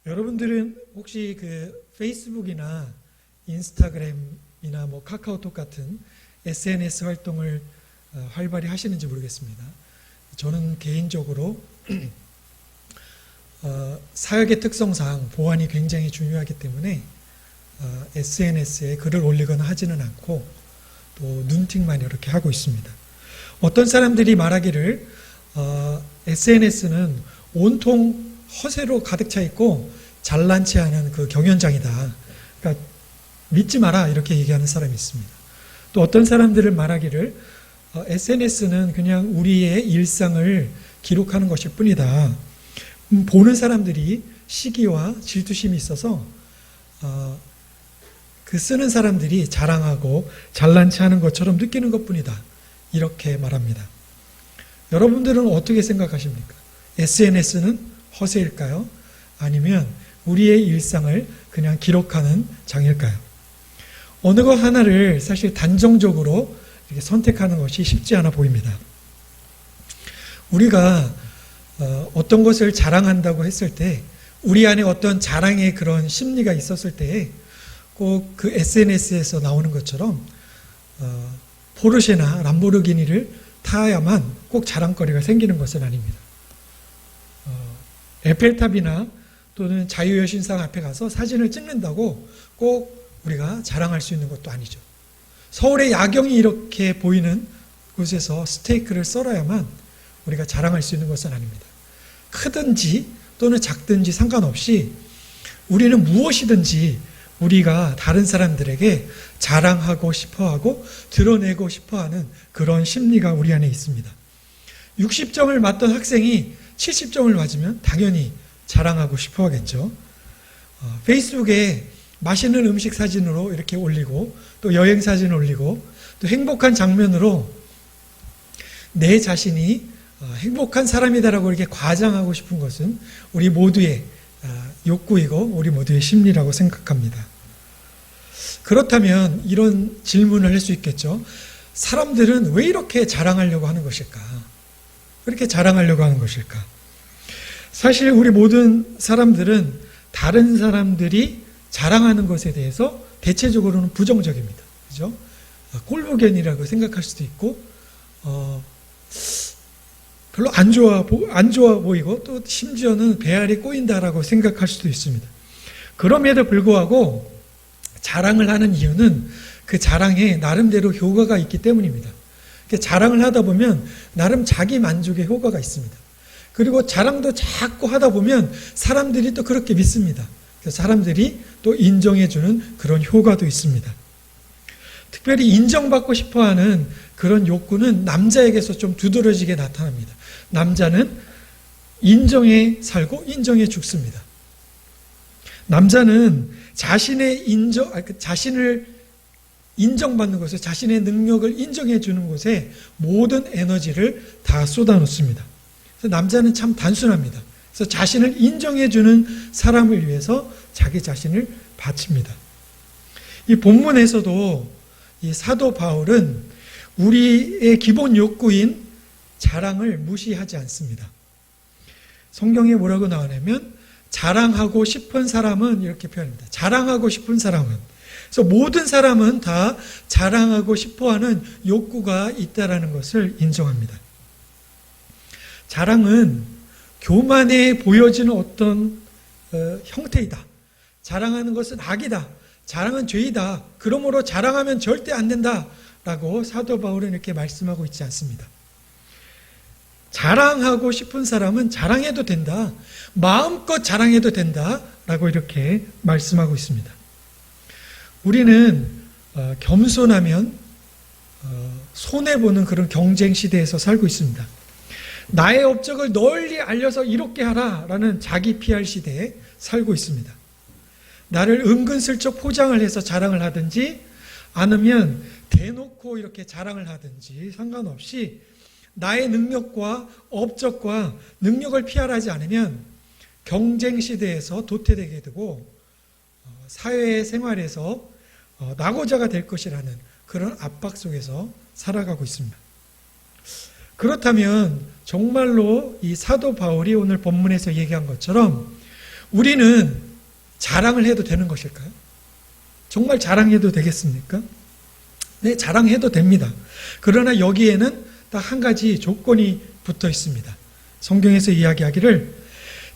여러분들은 혹시 그 페이스북이나 인스타그램이나 뭐 카카오톡 같은 SNS 활동을 활발히 하시는지 모르겠습니다. 저는 개인적으로 사역의 특성상 보안이 굉장히 중요하기 때문에 SNS에 글을 올리거나 하지는 않고 또 눈팅만 이렇게 하고 있습니다. 어떤 사람들이 말하기를 SNS는 온통 허세로 가득 차 있고 잘난 체하는 그 경연장이다. 그러니까 믿지 마라 이렇게 얘기하는 사람이 있습니다. 또 어떤 사람들은 말하기를 SNS는 그냥 우리의 일상을 기록하는 것일 뿐이다. 보는 사람들이 시기와 질투심이 있어서 그 쓰는 사람들이 자랑하고 잘난 체하는 것처럼 느끼는 것뿐이다. 이렇게 말합니다. 여러분들은 어떻게 생각하십니까? SNS는 허세일까요? 아니면 우리의 일상을 그냥 기록하는 장일까요? 어느 것 하나를 사실 단정적으로 이렇게 선택하는 것이 쉽지 않아 보입니다. 우리가 어떤 것을 자랑한다고 했을 때 우리 안에 어떤 자랑의 그런 심리가 있었을 때 꼭 그 SNS에서 나오는 것처럼 포르쉐나 람보르기니를 타야만 꼭 자랑거리가 생기는 것은 아닙니다. 에펠탑이나 또는 자유여신상 앞에 가서 사진을 찍는다고 꼭 우리가 자랑할 수 있는 것도 아니죠. 서울의 야경이 이렇게 보이는 곳에서 스테이크를 썰어야만 우리가 자랑할 수 있는 것은 아닙니다. 크든지 또는 작든지 상관없이 우리는 무엇이든지 우리가 다른 사람들에게 자랑하고 싶어하고 드러내고 싶어하는 그런 심리가 우리 안에 있습니다. 60점을 맞던 학생이 70점을 맞으면 당연히 자랑하고 싶어 하겠죠. 페이스북에 맛있는 음식 사진으로 이렇게 올리고 또 여행 사진 올리고 또 행복한 장면으로 내 자신이 행복한 사람이다라고 이렇게 과장하고 싶은 것은 우리 모두의 욕구이고 우리 모두의 심리라고 생각합니다. 그렇다면 이런 질문을 할 수 있겠죠. 사람들은 왜 이렇게 자랑하려고 하는 것일까? 왜 이렇게 자랑하려고 하는 것일까? 사실 우리 모든 사람들은 다른 사람들이 자랑하는 것에 대해서 대체적으로는 부정적입니다. 그죠? 꼴보견이라고 생각할 수도 있고, 별로 안 좋아 보이고, 또 심지어는 배알이 꼬인다라고 생각할 수도 있습니다. 그럼에도 불구하고 자랑을 하는 이유는 그 자랑에 나름대로 효과가 있기 때문입니다. 자랑을 하다 보면 나름 자기 만족의 효과가 있습니다. 그리고 자랑도 자꾸 하다 보면 사람들이 또 그렇게 믿습니다. 그래서 사람들이 또 인정해주는 그런 효과도 있습니다. 특별히 인정받고 싶어하는 그런 욕구는 남자에게서 좀 두드러지게 나타납니다. 남자는 인정에 살고 인정에 죽습니다. 남자는 자신을 인정받는 곳에 자신의 능력을 인정해 주는 곳에 모든 에너지를 다 쏟아놓습니다. 그래서 남자는 참 단순합니다. 그래서 자신을 인정해 주는 사람을 위해서 자기 자신을 바칩니다. 이 본문에서도 이 사도 바울은 우리의 기본 욕구인 자랑을 무시하지 않습니다. 성경에 뭐라고 나오냐면 자랑하고 싶은 사람은 이렇게 표현합니다. 자랑하고 싶은 사람은. 그래서 모든 사람은 다 자랑하고 싶어하는 욕구가 있다라는 것을 인정합니다. 자랑은 교만에 보여지는 어떤 형태이다. 자랑하는 것은 악이다. 자랑은 죄이다. 그러므로 자랑하면 절대 안 된다라고 사도 바울은 이렇게 말씀하고 있지 않습니다. 자랑하고 싶은 사람은 자랑해도 된다. 마음껏 자랑해도 된다라고 이렇게 말씀하고 있습니다. 우리는 겸손하면 손해보는 그런 경쟁 시대에서 살고 있습니다. 나의 업적을 널리 알려서 이롭게 하라라는 자기 PR 시대에 살고 있습니다. 나를 은근슬쩍 포장을 해서 자랑을 하든지 아니면 대놓고 이렇게 자랑을 하든지 상관없이 나의 능력과 업적과 능력을 PR하지 않으면 경쟁 시대에서 도태되게 되고 사회 생활에서 낙오자가 될 것이라는 그런 압박 속에서 살아가고 있습니다. 그렇다면 정말로 이 사도 바울이 오늘 본문에서 얘기한 것처럼 우리는 자랑을 해도 되는 것일까요? 정말 자랑해도 되겠습니까? 네, 자랑해도 됩니다. 그러나 여기에는 딱 한 가지 조건이 붙어 있습니다. 성경에서 이야기하기를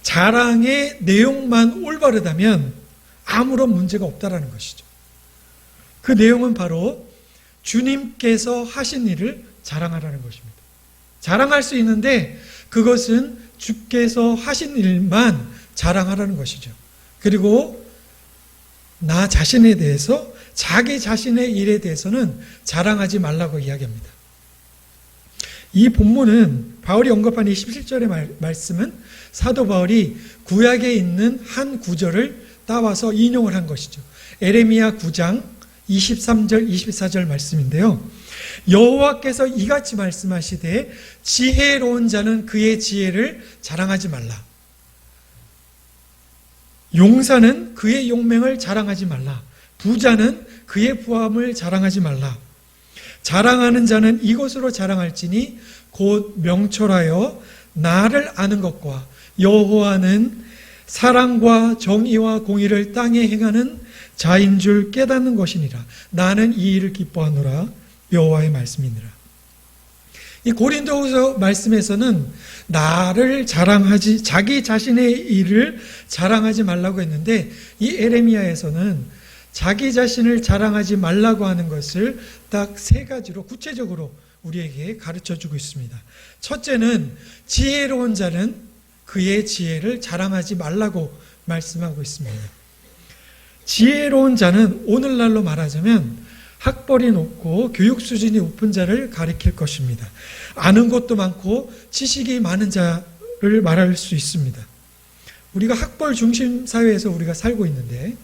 자랑의 내용만 올바르다면 아무런 문제가 없다라는 것이죠. 그 내용은 바로 주님께서 하신 일을 자랑하라는 것입니다. 자랑할 수 있는데 그것은 주께서 하신 일만 자랑하라는 것이죠. 그리고 나 자신에 대해서, 자기 자신의 일에 대해서는 자랑하지 말라고 이야기합니다. 이 본문은 바울이 언급한 이 17절의 말씀은 사도 바울이 구약에 있는 한 구절을 따와서 인용을 한 것이죠. 에레미야 9장 23절 24절 말씀인데요. 여호와께서 이같이 말씀하시되 지혜로운 자는 그의 지혜를 자랑하지 말라. 용사는 그의 용맹을 자랑하지 말라. 부자는 그의 부함을 자랑하지 말라. 자랑하는 자는 이것으로 자랑할지니 곧 명철하여 나를 아는 것과 여호와는 사랑과 정의와 공의를 땅에 행하는 자인 줄 깨닫는 것이니라. 나는 이 일을 기뻐하노라. 여호와의 말씀이니라. 이 고린도후서 말씀에서는 나를 자랑하지, 자기 자신의 일을 자랑하지 말라고 했는데 이 에레미야에서는 자기 자신을 자랑하지 말라고 하는 것을 딱 세 가지로 구체적으로 우리에게 가르쳐주고 있습니다. 첫째는 지혜로운 자는 그의 지혜를 자랑하지 말라고 말씀하고 있습니다. 지혜로운 자는 오늘날로 말하자면 학벌이 높고 교육 수준이 높은 자를 가리킬 것입니다. 아는 것도 많고 지식이 많은 자를 말할 수 있습니다. 우리가 학벌 중심 사회에서 우리가 살고 있는데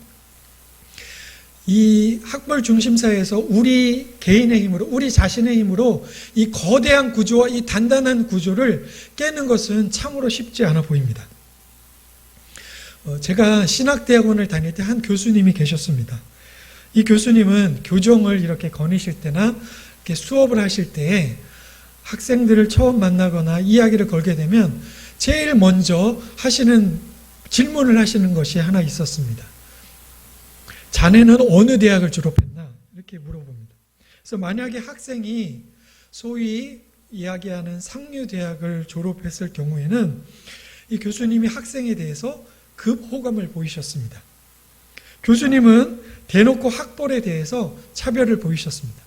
이 학벌 중심 사회에서 우리 개인의 힘으로, 우리 자신의 힘으로 이 거대한 구조와 이 단단한 구조를 깨는 것은 참으로 쉽지 않아 보입니다. 제가 신학대학원을 다닐 때 한 교수님이 계셨습니다. 이 교수님은 교정을 이렇게 거니실 때나 이렇게 수업을 하실 때에 학생들을 처음 만나거나 이야기를 걸게 되면 제일 먼저 하시는 질문을 하시는 것이 하나 있었습니다. 자네는 어느 대학을 졸업했나? 이렇게 물어봅니다. 그래서 만약에 학생이 소위 이야기하는 상류대학을 졸업했을 경우에는 이 교수님이 학생에 대해서 급 호감을 보이셨습니다. 교수님은 대놓고 학벌에 대해서 차별을 보이셨습니다.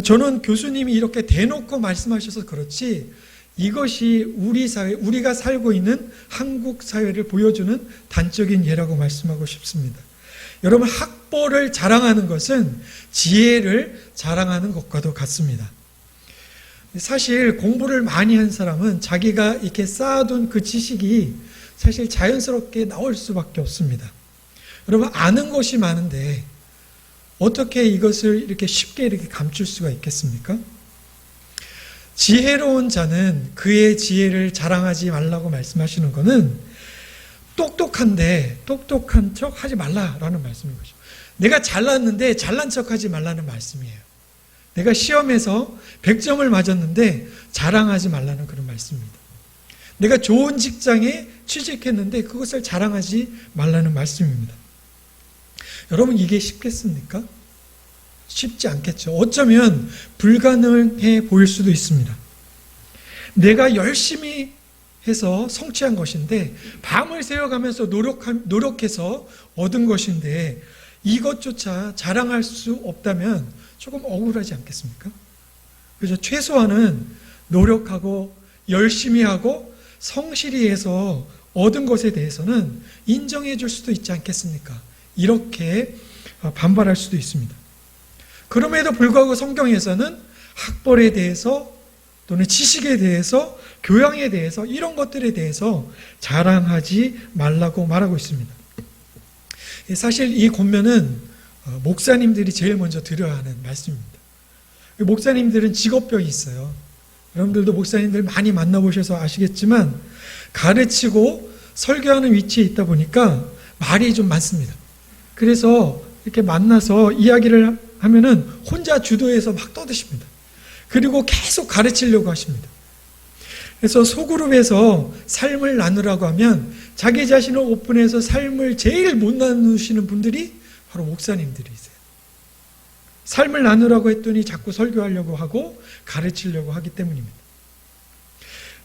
저는 교수님이 이렇게 대놓고 말씀하셔서 그렇지 이것이 우리 사회, 우리가 살고 있는 한국 사회를 보여주는 단적인 예라고 말씀하고 싶습니다. 여러분, 학벌을 자랑하는 것은 지혜를 자랑하는 것과도 같습니다. 사실 공부를 많이 한 사람은 자기가 이렇게 쌓아둔 그 지식이 사실 자연스럽게 나올 수밖에 없습니다. 여러분, 아는 것이 많은데 어떻게 이것을 이렇게 쉽게 이렇게 감출 수가 있겠습니까? 지혜로운 자는 그의 지혜를 자랑하지 말라고 말씀하시는 것은 똑똑한데 똑똑한 척 하지 말라라는 말씀인 거죠. 내가 잘났는데 잘난 척 하지 말라는 말씀이에요. 내가 시험에서 100점을 맞았는데 자랑하지 말라는 그런 말씀입니다. 내가 좋은 직장에 취직했는데 그것을 자랑하지 말라는 말씀입니다. 여러분, 이게 쉽겠습니까? 쉽지 않겠죠. 어쩌면 불가능해 보일 수도 있습니다. 내가 열심히 해서 성취한 것인데 밤을 새워가면서 노력해서 얻은 것인데 이것조차 자랑할 수 없다면 조금 억울하지 않겠습니까? 그래서 최소한은 노력하고 열심히 하고 성실히 해서 얻은 것에 대해서는 인정해 줄 수도 있지 않겠습니까? 이렇게 반발할 수도 있습니다. 그럼에도 불구하고 성경에서는 학벌에 대해서 또는 지식에 대해서 교양에 대해서 이런 것들에 대해서 자랑하지 말라고 말하고 있습니다. 사실 이 권면은 목사님들이 제일 먼저 들어야 하는 말씀입니다. 목사님들은 직업병이 있어요. 여러분들도 목사님들 많이 만나보셔서 아시겠지만 가르치고 설교하는 위치에 있다 보니까 말이 좀 많습니다. 그래서 이렇게 만나서 이야기를 하면은 혼자 주도해서 막 떠드십니다. 그리고 계속 가르치려고 하십니다. 그래서 소그룹에서 삶을 나누라고 하면 자기 자신을 오픈해서 삶을 제일 못 나누시는 분들이 바로 목사님들이세요. 삶을 나누라고 했더니 자꾸 설교하려고 하고 가르치려고 하기 때문입니다.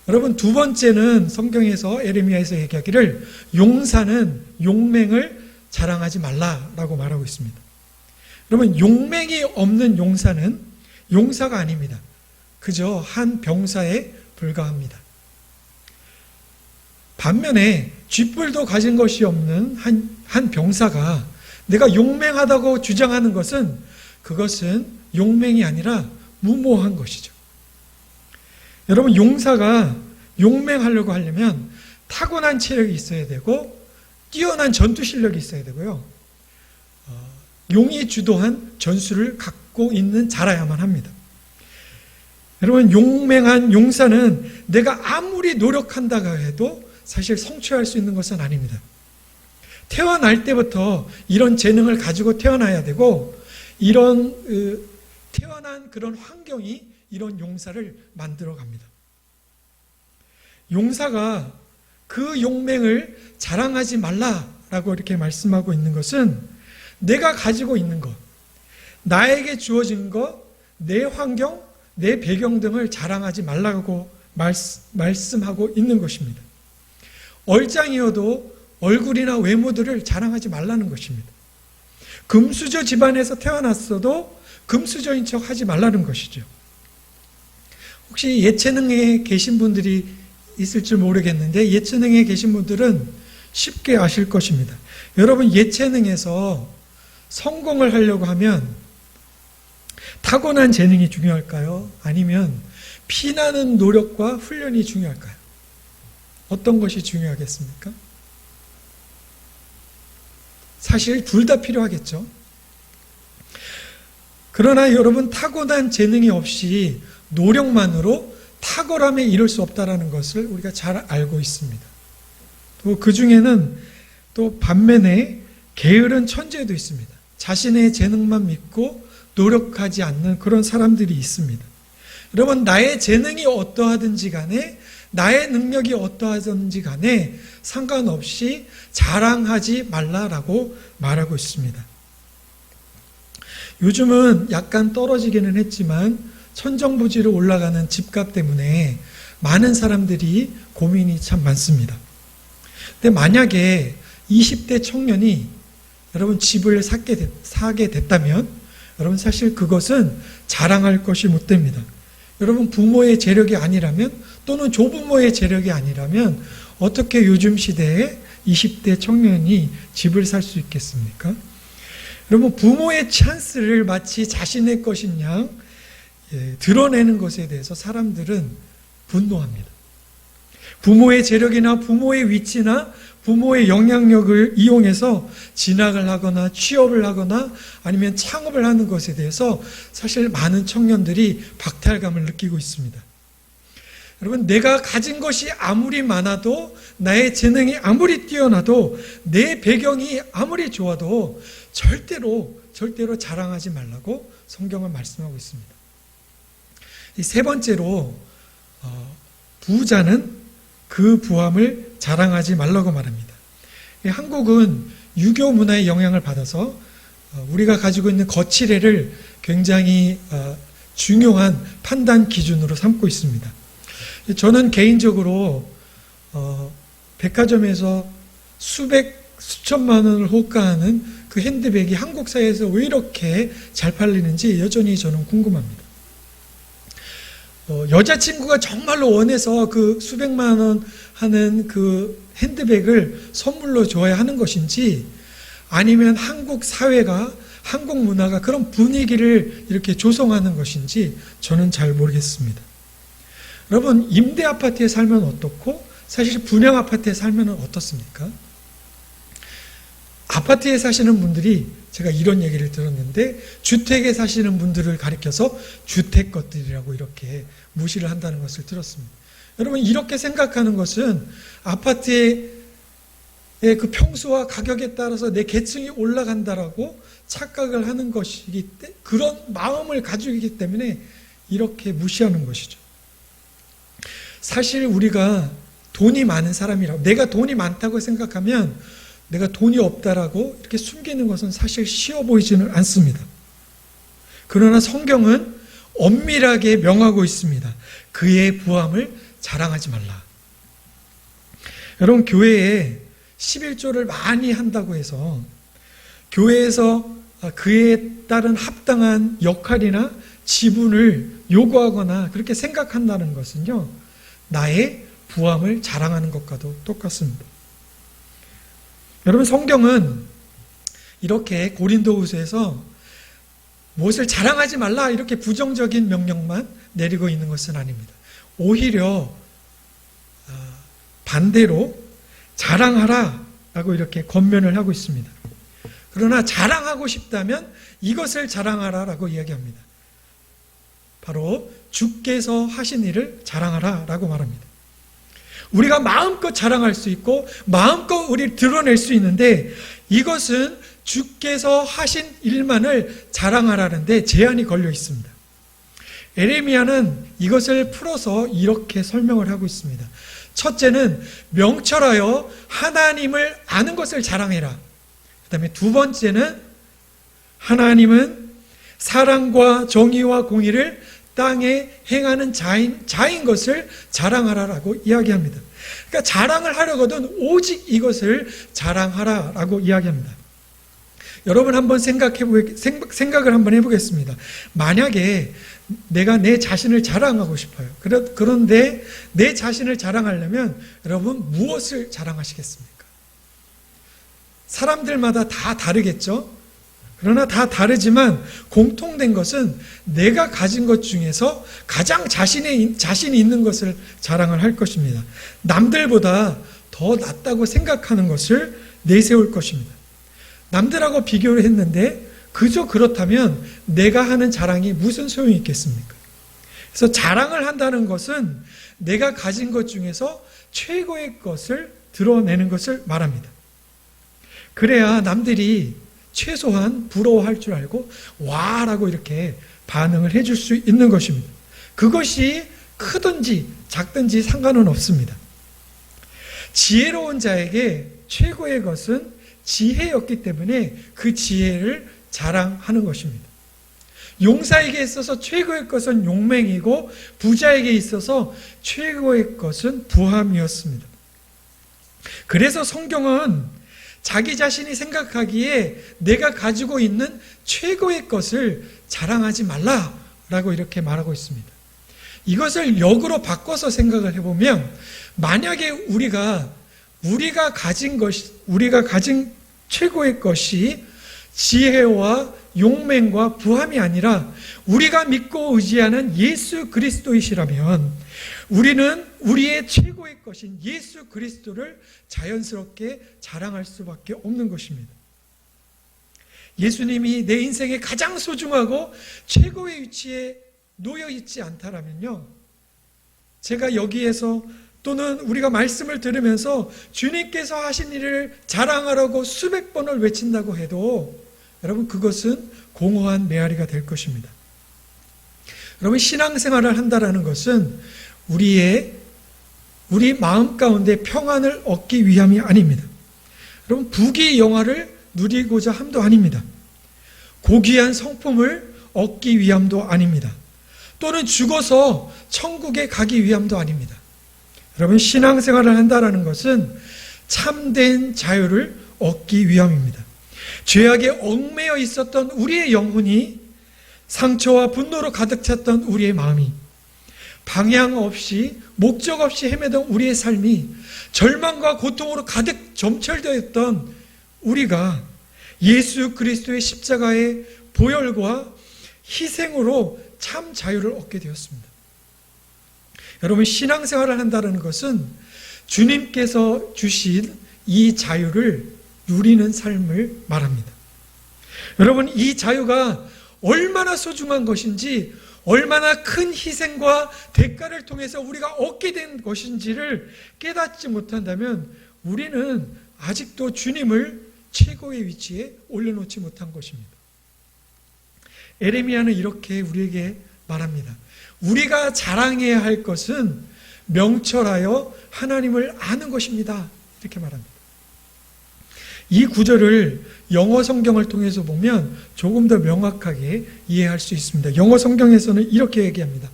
여러분, 두 번째는 성경에서 에레미야에서 얘기하기를 용사는 용맹을 자랑하지 말라라고 말하고 있습니다. 여러분, 용맹이 없는 용사는 용사가 아닙니다. 그저 한 병사에 불과합니다. 반면에 쥐뿔도 가진 것이 없는 한 병사가 내가 용맹하다고 주장하는 것은 그것은 용맹이 아니라 무모한 것이죠. 여러분, 용사가 용맹하려고 하려면 타고난 체력이 있어야 되고 뛰어난 전투 실력이 있어야 되고요. 용이 주도한 전술을 갖고 있는 자라야만 합니다. 여러분, 용맹한 용사는 내가 아무리 노력한다고 해도 사실 성취할 수 있는 것은 아닙니다. 태어날 때부터 이런 재능을 가지고 태어나야 되고 이런 태어난 그런 환경이 이런 용사를 만들어 갑니다. 용사가 그 용맹을 자랑하지 말라라고 이렇게 말씀하고 있는 것은 내가 가지고 있는 것, 나에게 주어진 것, 내 환경, 내 배경 등을 자랑하지 말라고 말씀하고 있는 것입니다. 얼짱이어도 얼굴이나 외모들을 자랑하지 말라는 것입니다. 금수저 집안에서 태어났어도 금수저인 척 하지 말라는 것이죠. 혹시 예체능에 계신 분들이 있을 줄 모르겠는데 예체능에 계신 분들은 쉽게 아실 것입니다. 여러분, 예체능에서 성공을 하려고 하면 타고난 재능이 중요할까요? 아니면 피나는 노력과 훈련이 중요할까요? 어떤 것이 중요하겠습니까? 사실 둘 다 필요하겠죠. 그러나 여러분, 타고난 재능이 없이 노력만으로 탁월함에 이를 수 없다는 것을 우리가 잘 알고 있습니다. 또 그 중에는 또 반면에 게으른 천재도 있습니다. 자신의 재능만 믿고 노력하지 않는 그런 사람들이 있습니다. 여러분, 나의 재능이 어떠하든지 간에 나의 능력이 어떠하든지 간에 상관없이 자랑하지 말라라고 말하고 있습니다. 요즘은 약간 떨어지기는 했지만 천정부지로 올라가는 집값 때문에 많은 사람들이 고민이 참 많습니다. 근데 만약에 20대 청년이 여러분 집을 사게 됐다면 여러분, 사실 그것은 자랑할 것이 못 됩니다. 여러분, 부모의 재력이 아니라면 또는 조부모의 재력이 아니라면 어떻게 요즘 시대에 20대 청년이 집을 살 수 있겠습니까? 여러분, 부모의 찬스를 마치 자신의 것인 양 드러내는 것에 대해서 사람들은 분노합니다. 부모의 재력이나 부모의 위치나 부모의 영향력을 이용해서 진학을 하거나 취업을 하거나 아니면 창업을 하는 것에 대해서 사실 많은 청년들이 박탈감을 느끼고 있습니다. 여러분, 내가 가진 것이 아무리 많아도 나의 재능이 아무리 뛰어나도 내 배경이 아무리 좋아도 절대로 자랑하지 말라고 성경은 말씀하고 있습니다. 세 번째로 부자는 그 부함을 자랑하지 말라고 말합니다. 한국은 유교 문화의 영향을 받아서 우리가 가지고 있는 거치례를 굉장히 중요한 판단 기준으로 삼고 있습니다. 저는 개인적으로 백화점에서 수천만 원을 호가하는 그 핸드백이 한국 사회에서 왜 이렇게 잘 팔리는지 여전히 저는 궁금합니다. 여자친구가 정말로 원해서 그 수백만 원 하는 그 핸드백을 선물로 줘야 하는 것인지 아니면 한국 사회가 한국 문화가 그런 분위기를 이렇게 조성하는 것인지 저는 잘 모르겠습니다. 여러분, 임대 아파트에 살면 어떻고 사실 분양 아파트에 살면 어떻습니까? 아파트에 사시는 분들이 제가 이런 얘기를 들었는데 주택에 사시는 분들을 가리켜서 주택 것들이라고 이렇게 무시를 한다는 것을 들었습니다. 여러분, 이렇게 생각하는 것은 아파트의 그 평수와 가격에 따라서 내 계층이 올라간다라고 착각을 하는 것이기 때문에 그런 마음을 가지고 있기 때문에 이렇게 무시하는 것이죠. 사실 우리가 돈이 많은 사람이라고, 내가 돈이 많다고 생각하면 내가 돈이 없다라고 이렇게 숨기는 것은 사실 쉬워 보이지는 않습니다. 그러나 성경은 엄밀하게 명하고 있습니다. 그의 부함을 자랑하지 말라. 여러분, 교회에 11조를 많이 한다고 해서 교회에서 그에 따른 합당한 역할이나 지분을 요구하거나 그렇게 생각한다는 것은요, 나의 부함을 자랑하는 것과도 똑같습니다. 여러분, 성경은 이렇게 고린도후서에서 무엇을 자랑하지 말라 이렇게 부정적인 명령만 내리고 있는 것은 아닙니다. 오히려 반대로 자랑하라 라고 이렇게 권면을 하고 있습니다. 그러나 자랑하고 싶다면 이것을 자랑하라 라고 이야기합니다. 바로 주께서 하신 일을 자랑하라 라고 말합니다. 우리가 마음껏 자랑할 수 있고 마음껏 우리를 드러낼 수 있는데 이것은 주께서 하신 일만을 자랑하라는데 제한이 걸려 있습니다. 에레미야는 이것을 풀어서 이렇게 설명을 하고 있습니다. 첫째는 명철하여 하나님을 아는 것을 자랑해라. 그 다음에 두 번째는 하나님은 사랑과 정의와 공의를 땅에 행하는 자인 것을 자랑하라라고 이야기합니다. 그러니까 자랑을 하려거든 오직 이것을 자랑하라라고 이야기합니다. 여러분 한번 생각을 한번 해보겠습니다. 만약에 내가 내 자신을 자랑하고 싶어요. 그런데 내 자신을 자랑하려면 여러분 무엇을 자랑하시겠습니까? 사람들마다 다 다르겠죠? 그러나 다 다르지만 공통된 것은 내가 가진 것 중에서 가장 자신이 있는 것을 자랑을 할 것입니다. 남들보다 더 낫다고 생각하는 것을 내세울 것입니다. 남들하고 비교를 했는데 그저 그렇다면 내가 하는 자랑이 무슨 소용이 있겠습니까? 그래서 자랑을 한다는 것은 내가 가진 것 중에서 최고의 것을 드러내는 것을 말합니다. 그래야 남들이 최소한 부러워할 줄 알고 와라고 이렇게 반응을 해줄 수 있는 것입니다. 그것이 크든지 작든지 상관은 없습니다. 지혜로운 자에게 최고의 것은 지혜였기 때문에 그 지혜를 자랑하는 것입니다. 용사에게 있어서 최고의 것은 용맹이고 부자에게 있어서 최고의 것은 부함이었습니다. 그래서 성경은 자기 자신이 생각하기에 내가 가지고 있는 최고의 것을 자랑하지 말라라고 이렇게 말하고 있습니다. 이것을 역으로 바꿔서 생각을 해보면 만약에 우리가 가진 최고의 것이 지혜와 용맹과 부함이 아니라 우리가 믿고 의지하는 예수 그리스도이시라면 우리는 우리의 최고의 것인 예수 그리스도를 자연스럽게 자랑할 수밖에 없는 것입니다. 예수님이 내 인생에 가장 소중하고 최고의 위치에 놓여 있지 않다라면요, 제가 여기에서 또는 우리가 말씀을 들으면서 주님께서 하신 일을 자랑하라고 수백 번을 외친다고 해도 여러분 그것은 공허한 메아리가 될 것입니다. 여러분 신앙생활을 한다라는 것은 우리 마음 가운데 평안을 얻기 위함이 아닙니다. 여러분 부귀영화를 누리고자 함도 아닙니다. 고귀한 성품을 얻기 위함도 아닙니다. 또는 죽어서 천국에 가기 위함도 아닙니다. 여러분 신앙생활을 한다는 것은 참된 자유를 얻기 위함입니다. 죄악에 얽매여 있었던 우리의 영혼이 상처와 분노로 가득 찼던 우리의 마음이 방향 없이 목적 없이 헤매던 우리의 삶이 절망과 고통으로 가득 점철되어 있던 우리가 예수 그리스도의 십자가의 보혈과 희생으로 참 자유를 얻게 되었습니다. 여러분 신앙생활을 한다는 것은 주님께서 주신 이 자유를 누리는 삶을 말합니다. 여러분 이 자유가 얼마나 소중한 것인지 얼마나 큰 희생과 대가를 통해서 우리가 얻게 된 것인지를 깨닫지 못한다면 우리는 아직도 주님을 최고의 위치에 올려놓지 못한 것입니다. 에레미야는 이렇게 우리에게 말합니다. 우리가 자랑해야 할 것은 명철하여 하나님을 아는 것입니다. 이렇게 말합니다. 이 구절을 영어 성경을 통해서 보면 조금 더 명확하게 이해할 수 있습니다. 영어 성경에서는 이렇게 얘기합니다.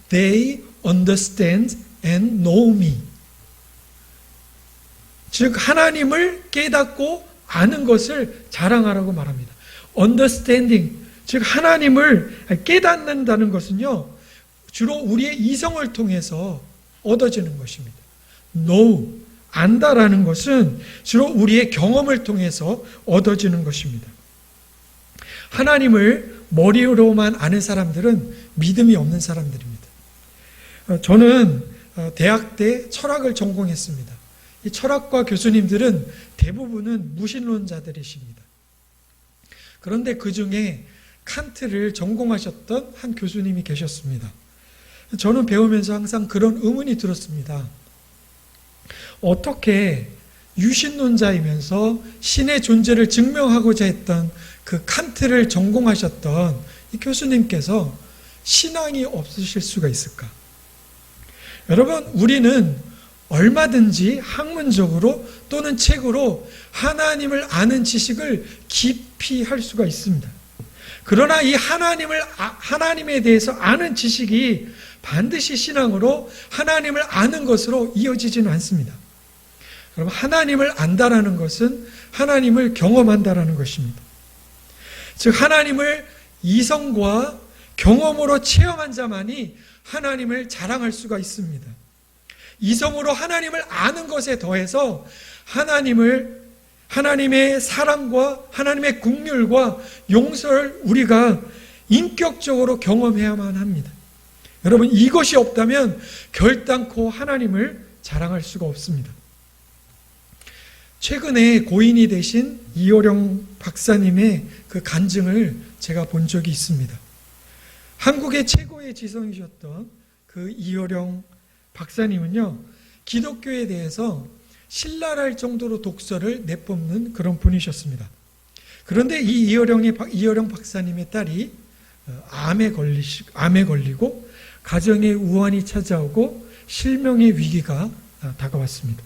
They understand and know me. 즉 하나님을 깨닫고 아는 것을 자랑하라고 말합니다. Understanding, 즉 하나님을 깨닫는다는 것은요, 주로 우리의 이성을 통해서 얻어지는 것입니다. Know, 안다라는 것은 주로 우리의 경험을 통해서 얻어지는 것입니다. 하나님을 머리로만 아는 사람들은 믿음이 없는 사람들입니다. 저는 대학 때 철학을 전공했습니다. 이 철학과 교수님들은 대부분은 무신론자들이십니다. 그런데 그 중에 칸트를 전공하셨던 한 교수님이 계셨습니다. 저는 배우면서 항상 그런 의문이 들었습니다. 어떻게 유신론자이면서 신의 존재를 증명하고자 했던 그 칸트를 전공하셨던 이 교수님께서 신앙이 없으실 수가 있을까? 여러분, 우리는 얼마든지 학문적으로 또는 책으로 하나님을 아는 지식을 깊이 할 수가 있습니다. 그러나 이 하나님에 대해서 아는 지식이 반드시 신앙으로 하나님을 아는 것으로 이어지지는 않습니다. 여러분, 하나님을 안다라는 것은 하나님을 경험한다라는 것입니다. 즉 하나님을 이성과 경험으로 체험한 자만이 하나님을 자랑할 수가 있습니다. 이성으로 하나님을 아는 것에 더해서 하나님의 사랑과 하나님의 긍휼과 용서를 우리가 인격적으로 경험해야만 합니다. 여러분, 이것이 없다면 결단코 하나님을 자랑할 수가 없습니다. 최근에 고인이 되신 이호령 박사님의 그 간증을 제가 본 적이 있습니다. 한국의 최고의 지성이셨던 그 이호령 박사님은요, 기독교에 대해서 신랄할 정도로 독서를 내뿜는 그런 분이셨습니다. 그런데 이 이호령 박사님의 딸이 암에 걸리고 가정에 우환이 찾아오고 실명의 위기가 다가왔습니다.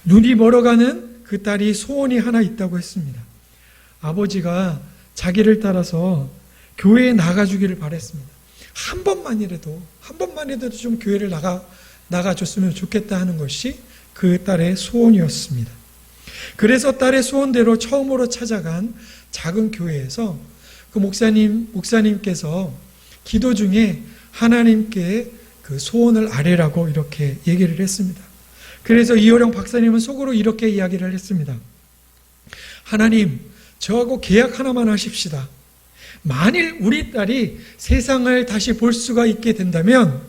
눈이 멀어가는 그 딸이 소원이 하나 있다고 했습니다. 아버지가 자기를 따라서 교회에 나가주기를 바랬습니다. 한 번만이라도 좀 교회를 나가줬으면 좋겠다 하는 것이 그 딸의 소원이었습니다. 그래서 딸의 소원대로 처음으로 찾아간 작은 교회에서 그 목사님께서 기도 중에 하나님께 그 소원을 아뢰라고 이렇게 얘기를 했습니다. 그래서 이호령 박사님은 속으로 이렇게 이야기를 했습니다. 하나님, 저하고 계약 하나만 하십시다. 만일 우리 딸이 세상을 다시 볼 수가 있게 된다면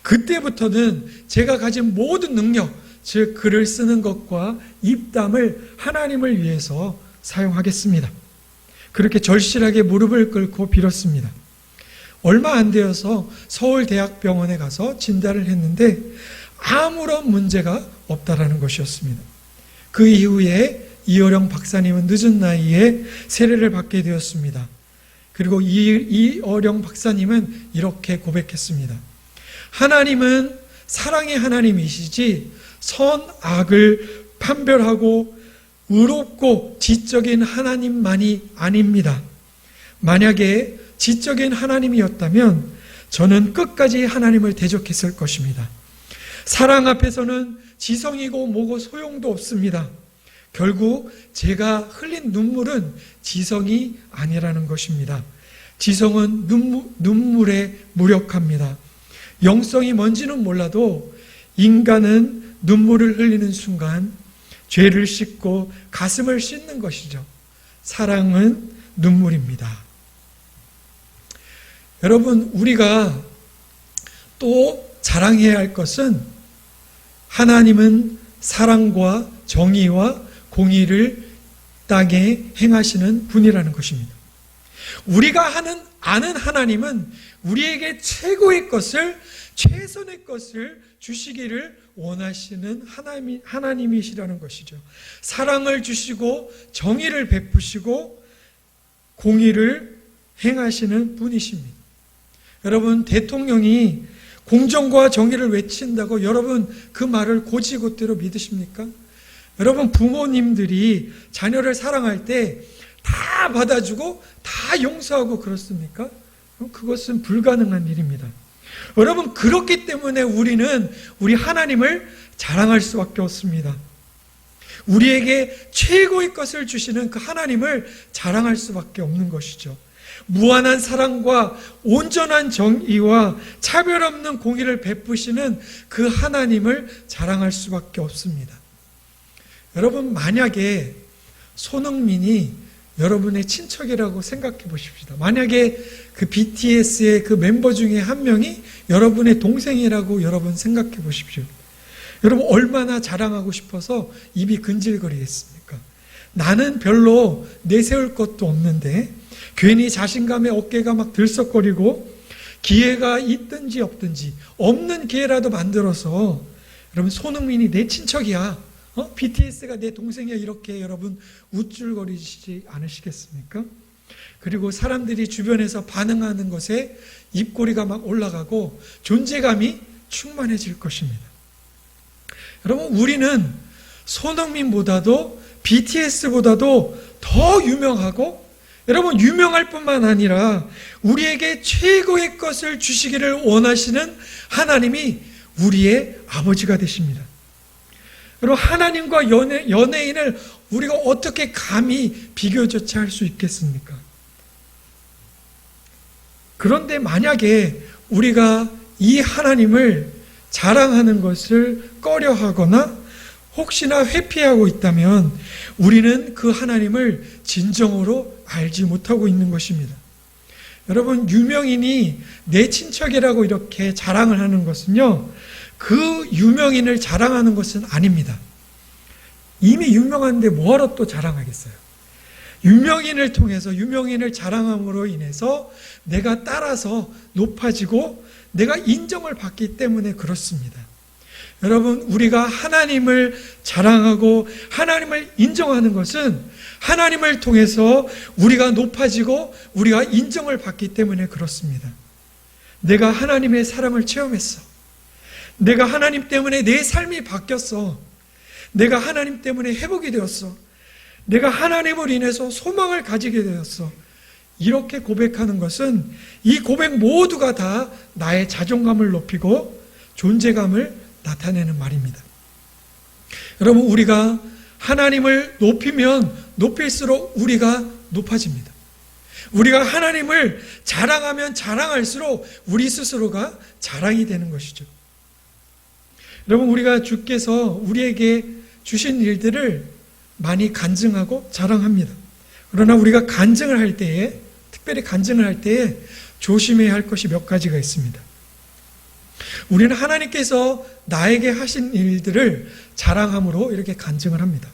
그때부터는 제가 가진 모든 능력, 즉 글을 쓰는 것과 입담을 하나님을 위해서 사용하겠습니다. 그렇게 절실하게 무릎을 꿇고 빌었습니다. 얼마 안 되어서 서울대학병원에 가서 진단을 했는데 아무런 문제가 없다라는 것이었습니다. 그 이후에 이호령 박사님은 늦은 나이에 세례를 받게 되었습니다. 그리고 이호령 박사님은 이렇게 고백했습니다. 하나님은 사랑의 하나님이시지 선악을 판별하고 의롭고 지적인 하나님만이 아닙니다. 만약에 지적인 하나님이었다면 저는 끝까지 하나님을 대적했을 것입니다. 사랑 앞에서는 지성이고 뭐고 소용도 없습니다. 결국 제가 흘린 눈물은 지성이 아니라는 것입니다. 지성은 눈물에 무력합니다. 영성이 뭔지는 몰라도 인간은 눈물을 흘리는 순간 죄를 씻고 가슴을 씻는 것이죠. 사랑은 눈물입니다. 여러분, 우리가 또 자랑해야 할 것은 하나님은 사랑과 정의와 공의를 땅에 행하시는 분이라는 것입니다. 우리가 아는 하나님은 우리에게 최고의 것을, 최선의 것을 주시기를 원하시는 하나님이시라는 것이죠. 사랑을 주시고 정의를 베푸시고 공의를 행하시는 분이십니다. 여러분, 대통령이 공정과 정의를 외친다고 여러분 그 말을 곧이곧대로 믿으십니까? 여러분 부모님들이 자녀를 사랑할 때 다 받아주고 다 용서하고 그렇습니까? 그것은 불가능한 일입니다. 여러분 그렇기 때문에 우리는 우리 하나님을 자랑할 수밖에 없습니다. 우리에게 최고의 것을 주시는 그 하나님을 자랑할 수밖에 없는 것이죠. 무한한 사랑과 온전한 정의와 차별 없는 공의를 베푸시는 그 하나님을 자랑할 수밖에 없습니다. 여러분 만약에 손흥민이 여러분의 친척이라고 생각해 보십시다. 만약에 그 BTS의 그 멤버 중에 한 명이 여러분의 동생이라고 여러분 생각해 보십시오. 여러분 얼마나 자랑하고 싶어서 입이 근질거리겠습니까? 나는 별로 내세울 것도 없는데 괜히 자신감에 어깨가 막 들썩거리고 기회가 있든지 없든지 없는 기회라도 만들어서 여러분 손흥민이 내 친척이야, BTS가 내 동생이야 이렇게 여러분 우쭐거리지 않으시겠습니까? 그리고 사람들이 주변에서 반응하는 것에 입꼬리가 막 올라가고 존재감이 충만해질 것입니다. 여러분 우리는 손흥민보다도 BTS보다도 더 유명하고 여러분 유명할 뿐만 아니라 우리에게 최고의 것을 주시기를 원하시는 하나님이 우리의 아버지가 되십니다. 여러분 하나님과 연예인을 우리가 어떻게 감히 비교조차 할 수 있겠습니까? 그런데 만약에 우리가 이 하나님을 자랑하는 것을 꺼려하거나 혹시나 회피하고 있다면 우리는 그 하나님을 진정으로 알지 못하고 있는 것입니다. 여러분 유명인이 내 친척이라고 이렇게 자랑을 하는 것은요, 그 유명인을 자랑하는 것은 아닙니다. 이미 유명한데 뭐하러 또 자랑하겠어요? 유명인을 통해서 유명인을 자랑함으로 인해서 내가 따라서 높아지고 내가 인정을 받기 때문에 그렇습니다. 여러분 우리가 하나님을 자랑하고 하나님을 인정하는 것은 하나님을 통해서 우리가 높아지고 우리가 인정을 받기 때문에 그렇습니다. 내가 하나님의 사랑을 체험했어. 내가 하나님 때문에 내 삶이 바뀌었어. 내가 하나님 때문에 회복이 되었어. 내가 하나님을 인해서 소망을 가지게 되었어. 이렇게 고백하는 것은 이 고백 모두가 다 나의 자존감을 높이고 존재감을 나타내는 말입니다. 여러분 우리가 하나님을 높이면 높일수록 우리가 높아집니다. 우리가 하나님을 자랑하면 자랑할수록 우리 스스로가 자랑이 되는 것이죠. 여러분 우리가 주께서 우리에게 주신 일들을 많이 간증하고 자랑합니다. 그러나 우리가 간증을 할 때에, 특별히 간증을 할 때에 조심해야 할 것이 몇 가지가 있습니다. 우리는 하나님께서 나에게 하신 일들을 자랑함으로 이렇게 간증을 합니다.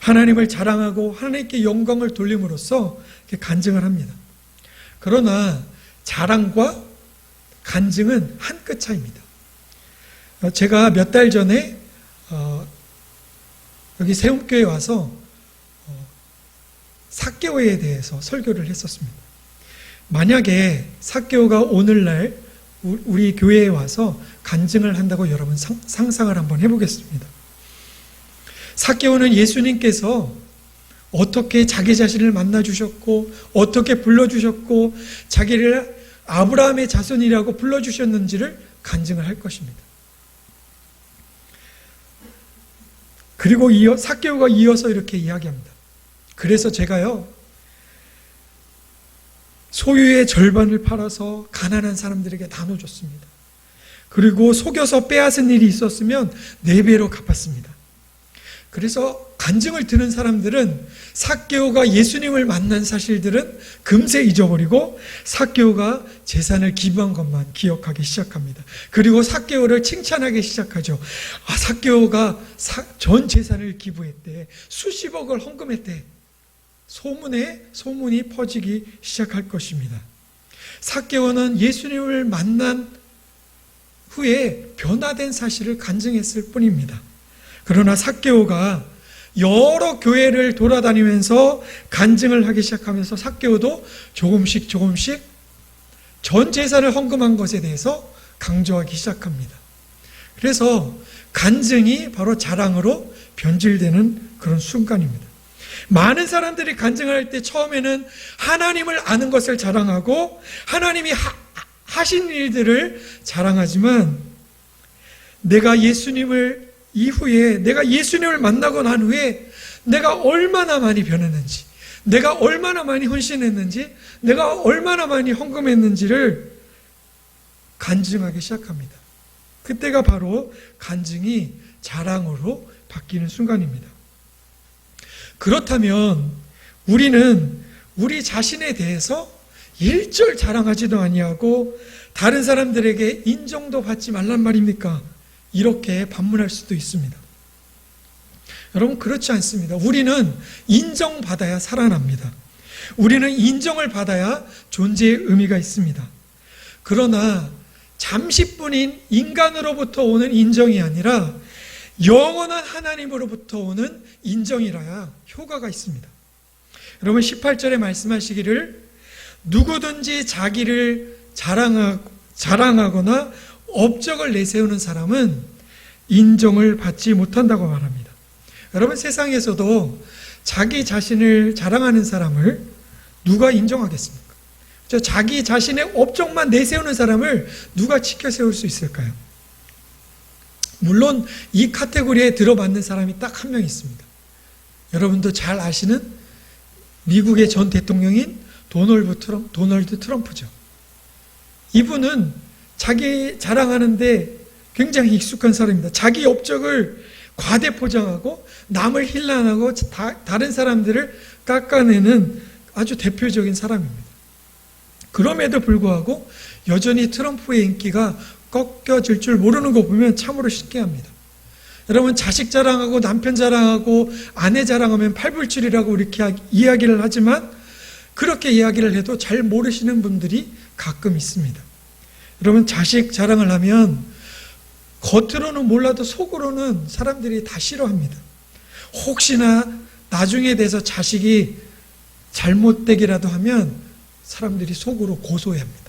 하나님을 자랑하고 하나님께 영광을 돌림으로써 이렇게 간증을 합니다. 그러나 자랑과 간증은 한 끗 차이입니다. 제가 몇 달 전에 여기 세움교회에 와서 삭개오에 대해서 설교를 했었습니다. 만약에 삭개오가 오늘날 우리 교회에 와서 간증을 한다고 여러분 상상을 한번 해보겠습니다. 삭개오는 예수님께서 어떻게 자기 자신을 만나주셨고 어떻게 불러주셨고 자기를 아브라함의 자손이라고 불러주셨는지를 간증을 할 것입니다. 그리고 삭개오가 이어서 이렇게 이야기합니다. 그래서 제가요, 소유의 절반을 팔아서 가난한 사람들에게 나눠줬습니다. 그리고 속여서 빼앗은 일이 있었으면 4배로 갚았습니다. 그래서 간증을 듣는 사람들은 삭개오가 예수님을 만난 사실들은 금세 잊어버리고 삭개오가 재산을 기부한 것만 기억하기 시작합니다. 그리고 삭개오를 칭찬하기 시작하죠. 삭개오가 전 재산을 기부했대. 수십억을 헌금했대. 소문이 퍼지기 시작할 것입니다. 삭개오는 예수님을 만난 후에 변화된 사실을 간증했을 뿐입니다. 그러나 삭개오가 여러 교회를 돌아다니면서 간증을 하기 시작하면서 삭개오도 조금씩 전 재산을 헌금한 것에 대해서 강조하기 시작합니다. 그래서 간증이 바로 자랑으로 변질되는 그런 순간입니다. 많은 사람들이 간증을 할 때 처음에는 하나님을 아는 것을 자랑하고 하나님이 하신 일들을 자랑하지만 내가 예수님을 만나고 난 후에 내가 얼마나 많이 변했는지, 내가 얼마나 많이 헌신했는지, 내가 얼마나 많이 헌금했는지를 간증하기 시작합니다. 그때가 바로 간증이 자랑으로 바뀌는 순간입니다. 그렇다면 우리는 우리 자신에 대해서 일절 자랑하지도 아니하고 다른 사람들에게 인정도 받지 말란 말입니까? 이렇게 반문할 수도 있습니다. 여러분, 그렇지 않습니다. 우리는 인정받아야 살아납니다. 우리는 인정을 받아야 존재의 의미가 있습니다. 그러나 잠시뿐인 인간으로부터 오는 인정이 아니라 영원한 하나님으로부터 오는 인정이라야 효과가 있습니다. 여러분, 18절에 말씀하시기를 누구든지 자기를 자랑하거나 업적을 내세우는 사람은 인정을 받지 못한다고 말합니다. 여러분, 세상에서도 자기 자신을 자랑하는 사람을 누가 인정하겠습니까? 자기 자신의 업적만 내세우는 사람을 누가 지켜 세울 수 있을까요? 물론 이 카테고리에 들어맞는 사람이 딱 한 명 있습니다. 여러분도 잘 아시는 미국의 전 대통령인 도널드 트럼프죠. 이분은 자기 자랑하는데 굉장히 익숙한 사람입니다. 자기 업적을 과대 포장하고 남을 힐난하고 다른 사람들을 깎아내는 아주 대표적인 사람입니다. 그럼에도 불구하고 여전히 트럼프의 인기가 꺾여질 줄 모르는 거 보면 참으로 신기합니다. 여러분, 자식 자랑하고 남편 자랑하고 아내 자랑하면 팔불출이라고 이렇게 이야기를 하지만 그렇게 이야기를 해도 잘 모르시는 분들이 가끔 있습니다. 여러분, 자식 자랑을 하면 겉으로는 몰라도 속으로는 사람들이 다 싫어합니다. 혹시나 나중에 돼서 자식이 잘못되기라도 하면 사람들이 속으로 고소해합니다.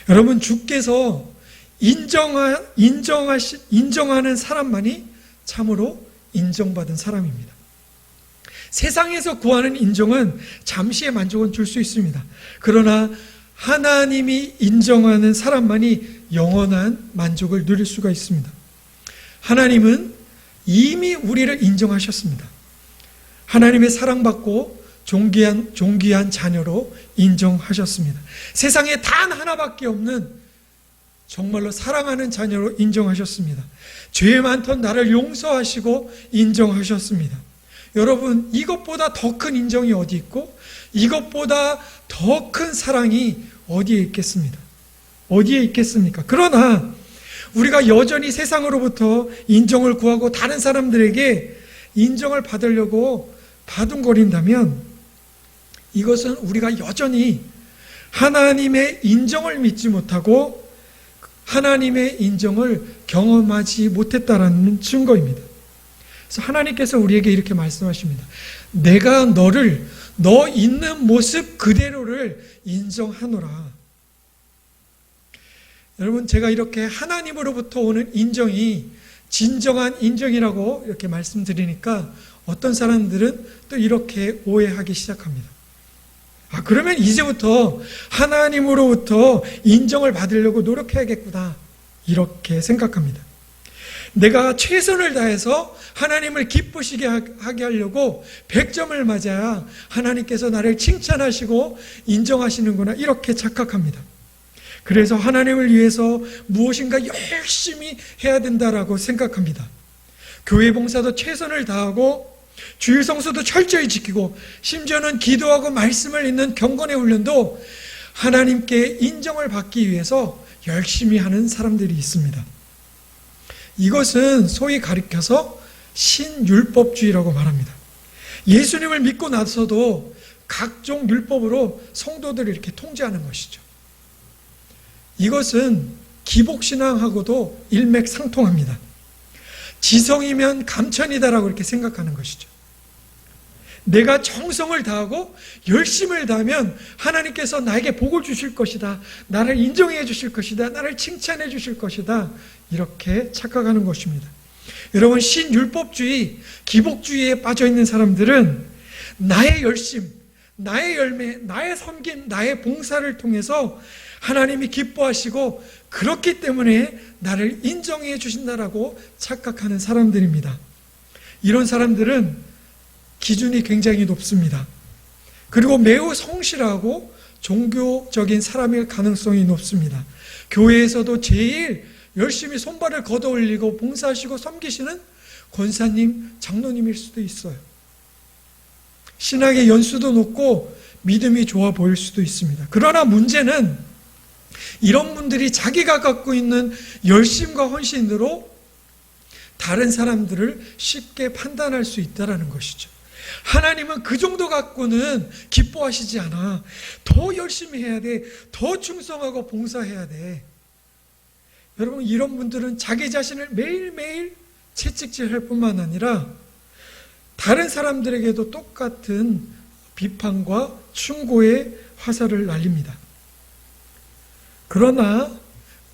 여러분, 주께서 인정하는 사람만이 참으로 인정받은 사람입니다. 세상에서 구하는 인정은 잠시의 만족은 줄 수 있습니다. 그러나 하나님이 인정하는 사람만이 영원한 만족을 누릴 수가 있습니다. 하나님은 이미 우리를 인정하셨습니다. 하나님의 사랑받고 존귀한 자녀로 인정하셨습니다. 세상에 단 하나밖에 없는 정말로 사랑하는 자녀로 인정하셨습니다. 죄 많던 나를 용서하시고 인정하셨습니다. 여러분, 이것보다 더 큰 인정이 어디 있고 이것보다 더 큰 사랑이 어디에 있겠습니까? 그러나 우리가 여전히 세상으로부터 인정을 구하고 다른 사람들에게 인정을 받으려고 바둥거린다면 이것은 우리가 여전히 하나님의 인정을 믿지 못하고 하나님의 인정을 경험하지 못했다라는 증거입니다. 그래서 하나님께서 우리에게 이렇게 말씀하십니다. 내가 너를 너 있는 모습 그대로를 인정하노라. 여러분, 제가 이렇게 하나님으로부터 오는 인정이 진정한 인정이라고 이렇게 말씀드리니까 어떤 사람들은 또 이렇게 오해하기 시작합니다. 그러면 이제부터 하나님으로부터 인정을 받으려고 노력해야겠구나, 이렇게 생각합니다. 내가 최선을 다해서 하나님을 기쁘시게 하게 하려고 100점을 맞아야 하나님께서 나를 칭찬하시고 인정하시는구나, 이렇게 착각합니다. 그래서 하나님을 위해서 무엇인가 열심히 해야 된다라고 생각합니다. 교회 봉사도 최선을 다하고 주일 성수도 철저히 지키고 심지어는 기도하고 말씀을 읽는 경건의 훈련도 하나님께 인정을 받기 위해서 열심히 하는 사람들이 있습니다. 이것은 소위 가리켜서 신율법주의라고 말합니다. 예수님을 믿고 나서도 각종 율법으로 성도들을 이렇게 통제하는 것이죠. 이것은 기복신앙하고도 일맥상통합니다. 지성이면 감천이다라고 이렇게 생각하는 것이죠. 내가 정성을 다하고 열심을 다하면 하나님께서 나에게 복을 주실 것이다. 나를 인정해 주실 것이다. 나를 칭찬해 주실 것이다. 이렇게 착각하는 것입니다. 여러분, 신율법주의, 기복주의에 빠져있는 사람들은 나의 열심, 나의 열매, 나의 섬김, 나의 봉사를 통해서 하나님이 기뻐하시고 그렇기 때문에 나를 인정해 주신다라고 착각하는 사람들입니다. 이런 사람들은 기준이 굉장히 높습니다. 그리고 매우 성실하고 종교적인 사람일 가능성이 높습니다. 교회에서도 제일 열심히 손발을 걷어 올리고 봉사하시고 섬기시는 권사님, 장로님일 수도 있어요. 신앙의 연수도 높고 믿음이 좋아 보일 수도 있습니다. 그러나 문제는 이런 분들이 자기가 갖고 있는 열심과 헌신으로 다른 사람들을 쉽게 판단할 수 있다는 것이죠. 하나님은 그 정도 갖고는 기뻐하시지 않아. 더 열심히 해야 돼. 더 충성하고 봉사해야 돼. 여러분, 이런 분들은 자기 자신을 매일매일 채찍질할 뿐만 아니라 다른 사람들에게도 똑같은 비판과 충고의 화살을 날립니다. 그러나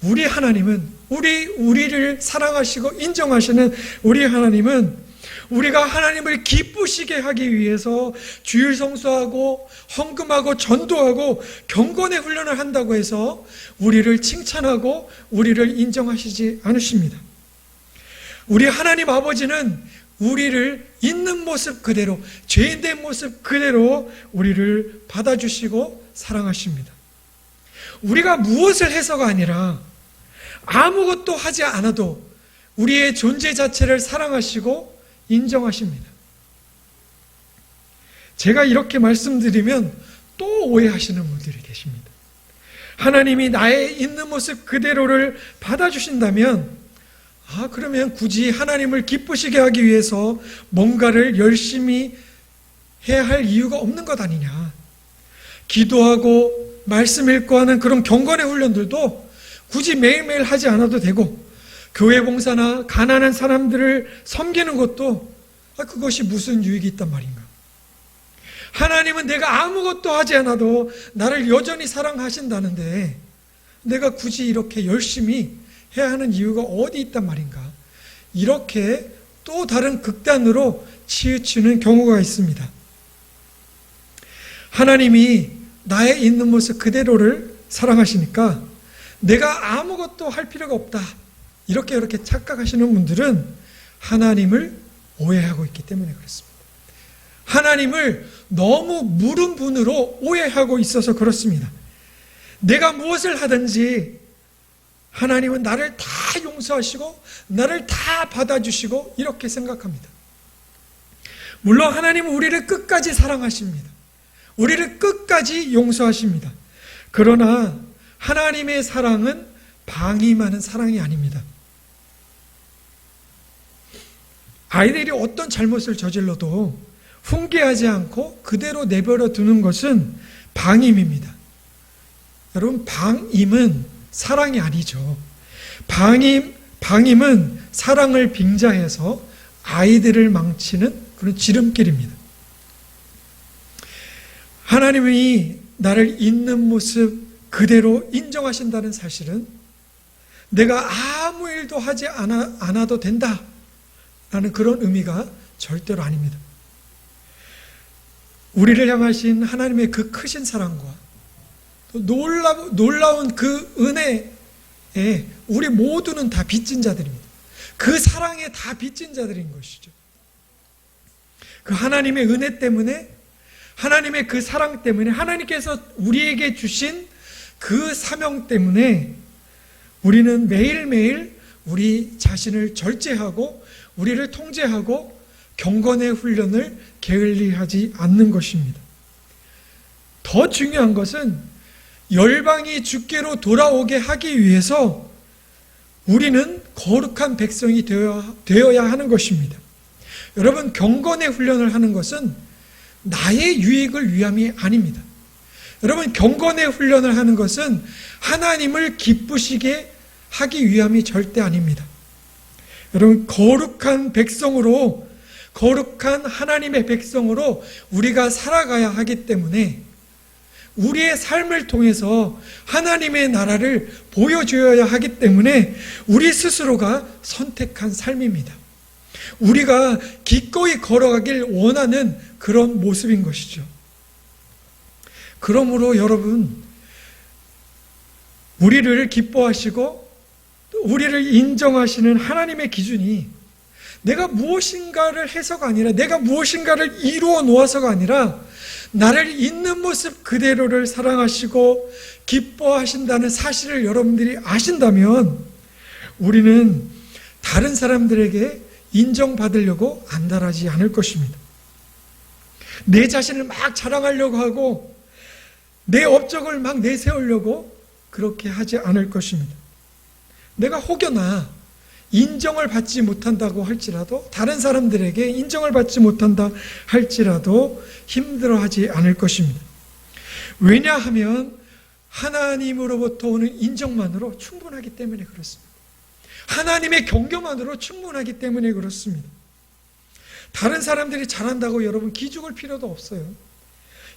우리 하나님은, 우리를 사랑하시고 인정하시는 우리 하나님은 우리가 하나님을 기쁘시게 하기 위해서 주일 성수하고 헌금하고 전도하고 경건의 훈련을 한다고 해서 우리를 칭찬하고 우리를 인정하시지 않으십니다. 우리 하나님 아버지는 우리를 있는 모습 그대로, 죄인된 모습 그대로 우리를 받아주시고 사랑하십니다. 우리가 무엇을 해서가 아니라 아무것도 하지 않아도 우리의 존재 자체를 사랑하시고 인정하십니다. 제가 이렇게 말씀드리면 또 오해하시는 분들이 계십니다. 하나님이 나의 있는 모습 그대로를 받아주신다면 그러면 굳이 하나님을 기쁘시게 하기 위해서 뭔가를 열심히 해야 할 이유가 없는 것 아니냐. 기도하고 말씀 읽고 하는 그런 경건의 훈련들도 굳이 매일매일 하지 않아도 되고, 교회 봉사나 가난한 사람들을 섬기는 것도 그것이 무슨 유익이 있단 말인가. 하나님은 내가 아무것도 하지 않아도 나를 여전히 사랑하신다는데 내가 굳이 이렇게 열심히 해야 하는 이유가 어디 있단 말인가. 이렇게 또 다른 극단으로 치우치는 경우가 있습니다. 하나님이 나의 있는 모습 그대로를 사랑하시니까 내가 아무것도 할 필요가 없다. 이렇게 착각하시는 분들은 하나님을 오해하고 있기 때문에 그렇습니다. 하나님을 너무 무른 분으로 오해하고 있어서 그렇습니다. 내가 무엇을 하든지 하나님은 나를 다 용서하시고 나를 다 받아주시고 이렇게 생각합니다. 물론 하나님은 우리를 끝까지 사랑하십니다. 우리를 끝까지 용서하십니다. 그러나 하나님의 사랑은 방임하는 사랑이 아닙니다. 아이들이 어떤 잘못을 저질러도 훈계하지 않고 그대로 내버려 두는 것은 방임입니다. 여러분, 방임은 사랑이 아니죠. 방임은 사랑을 빙자해서 아이들을 망치는 그런 지름길입니다. 하나님이 나를 있는 모습 그대로 인정하신다는 사실은 내가 아무 일도 하지 않아도 된다라는 그런 의미가 절대로 아닙니다. 우리를 향하신 하나님의 그 크신 사랑과 놀라운 그 은혜에 우리 모두는 다 빚진 자들입니다. 그 사랑에 다 빚진 자들인 것이죠. 그 하나님의 은혜 때문에, 하나님의 그 사랑 때문에, 하나님께서 우리에게 주신 그 사명 때문에 우리는 매일매일 우리 자신을 절제하고 우리를 통제하고 경건의 훈련을 게을리하지 않는 것입니다. 더 중요한 것은 열방이 주께로 돌아오게 하기 위해서 우리는 거룩한 백성이 되어야 하는 것입니다. 여러분, 경건의 훈련을 하는 것은 나의 유익을 위함이 아닙니다. 여러분, 경건의 훈련을 하는 것은 하나님을 기쁘시게 하기 위함이 절대 아닙니다. 여러분, 거룩한 백성으로 거룩한 하나님의 백성으로 우리가 살아가야 하기 때문에 우리의 삶을 통해서 하나님의 나라를 보여줘야 하기 때문에 우리 스스로가 선택한 삶입니다. 우리가 기꺼이 걸어가길 원하는 그런 모습인 것이죠. 그러므로 여러분, 우리를 기뻐하시고 우리를 인정하시는 하나님의 기준이 내가 무엇인가를 해서가 아니라, 내가 무엇인가를 이루어 놓아서가 아니라 나를 있는 모습 그대로를 사랑하시고 기뻐하신다는 사실을 여러분들이 아신다면 우리는 다른 사람들에게 인정받으려고 안달하지 않을 것입니다. 내 자신을 막 자랑하려고 하고 내 업적을 막 내세우려고 그렇게 하지 않을 것입니다. 내가 혹여나 인정을 받지 못한다고 할지라도, 다른 사람들에게 인정을 받지 못한다 할지라도 힘들어하지 않을 것입니다. 왜냐하면 하나님으로부터 오는 인정만으로 충분하기 때문에 그렇습니다. 하나님의 경고만으로 충분하기 때문에 그렇습니다. 다른 사람들이 잘한다고 여러분 기죽을 필요도 없어요.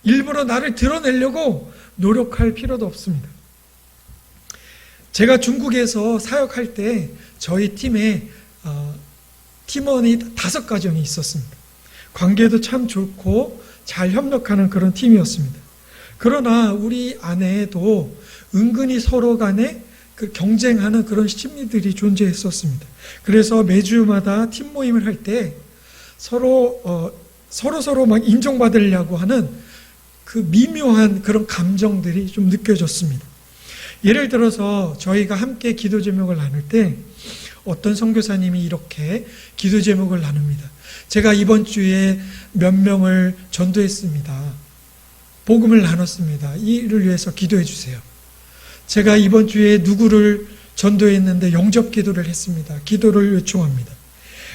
일부러 나를 드러내려고 노력할 필요도 없습니다. 제가 중국에서 사역할 때 저희 팀에 팀원이 5가정이 있었습니다. 관계도 참 좋고 잘 협력하는 그런 팀이었습니다. 그러나 우리 안에도 은근히 서로 간에 그 경쟁하는 그런 심리들이 존재했었습니다. 그래서 매주마다 팀 모임을 할 때 서로 막 인정받으려고 하는 그 미묘한 그런 감정들이 좀 느껴졌습니다. 예를 들어서 저희가 함께 기도 제목을 나눌 때 어떤 선교사님이 이렇게 기도 제목을 나눕니다. 제가 이번 주에 몇 명을 전도했습니다. 복음을 나눴습니다. 이를 위해서 기도해 주세요. 제가 이번 주에 누구를 전도했는데 영접 기도를 했습니다. 기도를 요청합니다.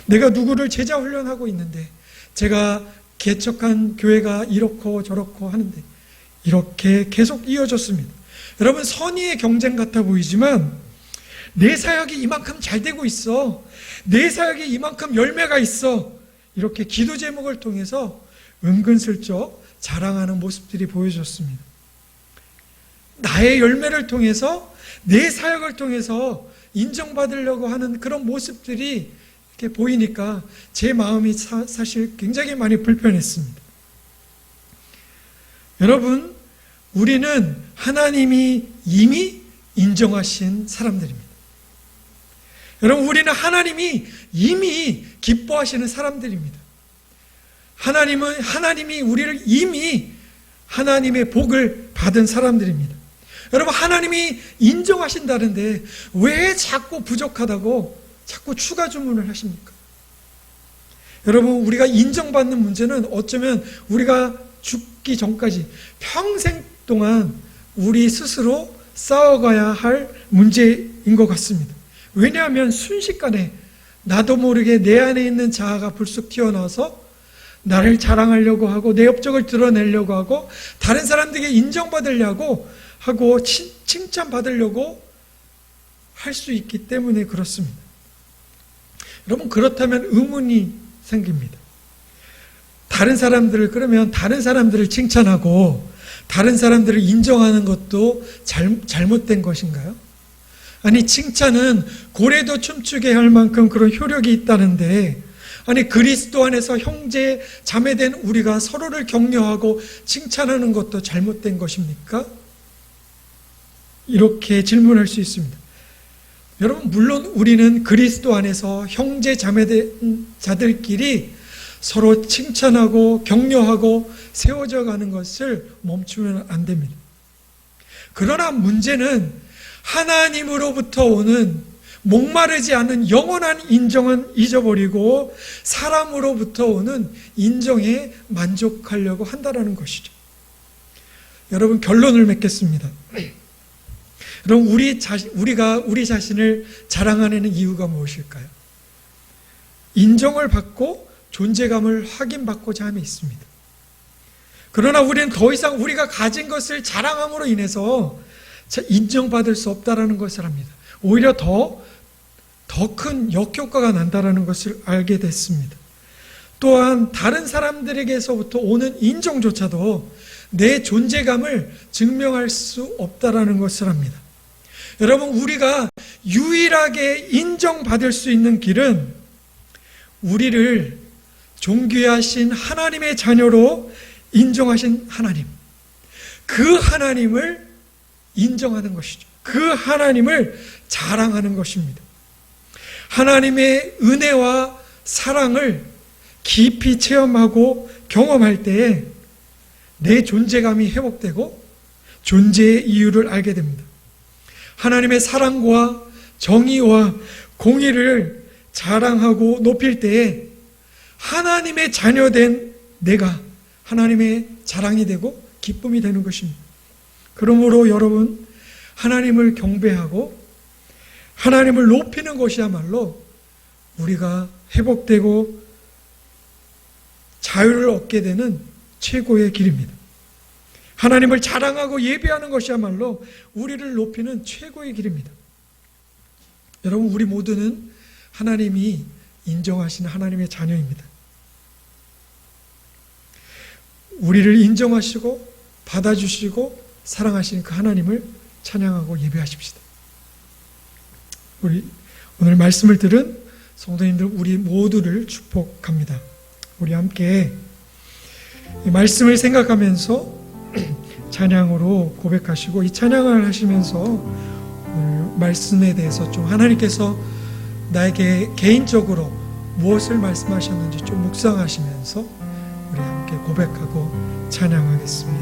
내가 누구를 제자 훈련하고 있는데 제가 개척한 교회가 이렇고 저렇고 하는데, 이렇게 계속 이어졌습니다. 여러분, 선의의 경쟁 같아 보이지만 내 사역이 이만큼 잘 되고 있어, 내 사역이 이만큼 열매가 있어, 이렇게 기도 제목을 통해서 은근슬쩍 자랑하는 모습들이 보여졌습니다. 나의 열매를 통해서, 내 사역을 통해서 인정받으려고 하는 그런 모습들이 이렇게 보이니까 제 마음이 사실 굉장히 많이 불편했습니다. 여러분, 우리는 하나님이 이미 인정하신 사람들입니다. 여러분, 우리는 하나님이 이미 기뻐하시는 사람들입니다. 하나님이 우리를 이미 하나님의 복을 받은 사람들입니다. 여러분, 하나님이 인정하신다는데 왜 자꾸 부족하다고 자꾸 추가 주문을 하십니까? 여러분, 우리가 인정받는 문제는 어쩌면 우리가 죽기 전까지 평생 동안 우리 스스로 싸워가야 할 문제인 것 같습니다. 왜냐하면 순식간에 나도 모르게 내 안에 있는 자아가 불쑥 튀어나와서 나를 자랑하려고 하고 내 업적을 드러내려고 하고 다른 사람들에게 인정받으려고 하고 칭찬받으려고 할 수 있기 때문에 그렇습니다. 여러분, 그렇다면 의문이 생깁니다. 그러면 다른 사람들을 칭찬하고 다른 사람들을 인정하는 것도 잘못된 것인가요? 아니, 칭찬은 고래도 춤추게 할 만큼 그런 효력이 있다는데, 아니, 그리스도 안에서 형제 자매된 우리가 서로를 격려하고 칭찬하는 것도 잘못된 것입니까? 이렇게 질문할 수 있습니다. 여러분, 물론 우리는 그리스도 안에서 형제 자매된 자들끼리 서로 칭찬하고 격려하고 세워져 가는 것을 멈추면 안 됩니다. 그러나 문제는 하나님으로부터 오는 목마르지 않은 영원한 인정은 잊어버리고 사람으로부터 오는 인정에 만족하려고 한다는 것이죠. 여러분, 결론을 맺겠습니다. 여러분, 우리가 우리 자신을 자랑하는 이유가 무엇일까요? 인정을 받고 존재감을 확인받고자 함에 있습니다. 그러나 우리는 더 이상 우리가 가진 것을 자랑함으로 인해서 인정받을 수 없다는 것을 압니다. 오히려 더 큰 역효과가 난다는 것을 알게 됐습니다. 또한 다른 사람들에게서부터 오는 인정조차도 내 존재감을 증명할 수 없다라는 것을 합니다. 여러분, 우리가 유일하게 인정받을 수 있는 길은 우리를 존귀하신 하나님의 자녀로 인정하신 하나님, 그 하나님을 인정하는 것이죠. 그 하나님을 자랑하는 것입니다. 하나님의 은혜와 사랑을 깊이 체험하고 경험할 때에 내 존재감이 회복되고 존재의 이유를 알게 됩니다. 하나님의 사랑과 정의와 공의를 자랑하고 높일 때에 하나님의 자녀된 내가 하나님의 자랑이 되고 기쁨이 되는 것입니다. 그러므로 여러분, 하나님을 경배하고 하나님을 높이는 것이야말로 우리가 회복되고 자유를 얻게 되는 최고의 길입니다. 하나님을 자랑하고 예배하는 것이야말로 우리를 높이는 최고의 길입니다. 여러분, 우리 모두는 하나님이 인정하시는 하나님의 자녀입니다. 우리를 인정하시고 받아주시고 사랑하시는 그 하나님을 찬양하고 예배하십시다. 우리 오늘 말씀을 들은 성도님들, 우리 모두를 축복합니다. 우리 함께 이 말씀을 생각하면서 찬양으로 고백하시고, 이 찬양을 하시면서 오늘 말씀에 대해서 좀 하나님께서 나에게 개인적으로 무엇을 말씀하셨는지 좀 묵상하시면서 우리 함께 고백하고 찬양하겠습니다.